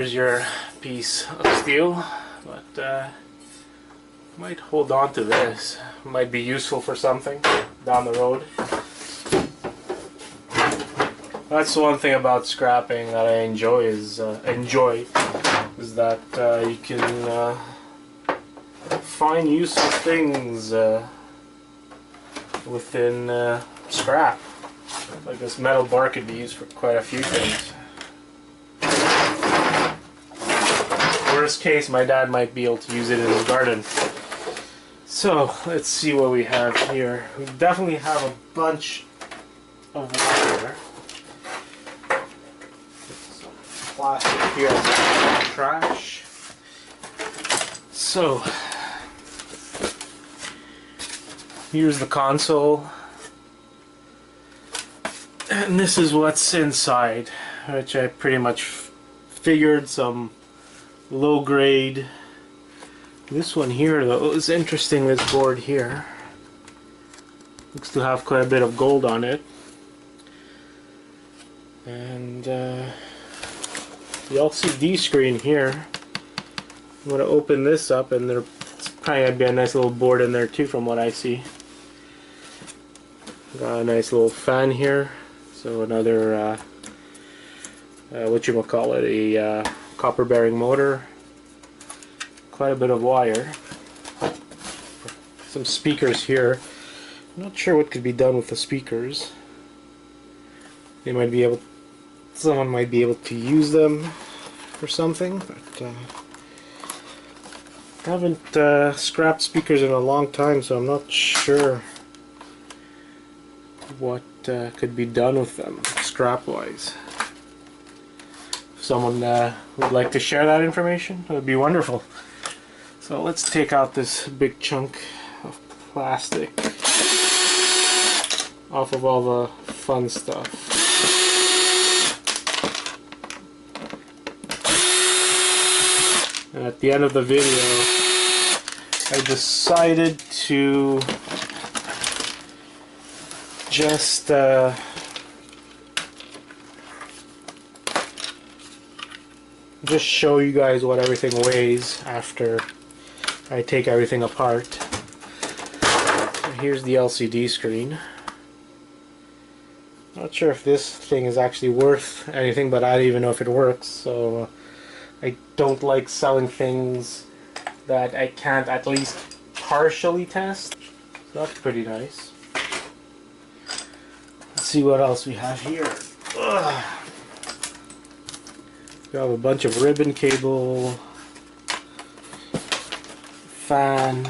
Here's your piece of steel, but might hold on to this. Might be useful for something down the road. That's one thing about scrapping that I enjoy is that you can find useful things within scrap. Like this metal bar could be used for quite a few things. Worst case, my dad might be able to use it in his garden. So let's see what we have here. We definitely have a bunch of wire. Some plastic here as trash. So here's the console, and this is what's inside, which I pretty much figured. Some low grade. This one here though is interesting. This board here looks to have quite a bit of gold on it, and the LCD screen here, I'm going to open this up, and there's probably going to be a nice little board in there too from what I see. Got a nice little fan here, so another whatchamacallit, a copper bearing motor, quite a bit of wire, some speakers here. I'm not sure what could be done with the speakers. They might be able, someone might be able to use them for something, but I haven't scrapped speakers in a long time, so I'm not sure what could be done with them scrap wise. If someone would like to share that information, it would be wonderful. So let's take out this big chunk of plastic off of all the fun stuff. And at the end of the video, I decided to just show you guys what everything weighs after I take everything apart. So here's the LCD screen. Not sure if this thing is actually worth anything, but I don't even know if it works, so I don't like selling things that I can't at least partially test. So that's pretty nice. Let's see what else we have here. Ugh. We have a bunch of ribbon cable, fan.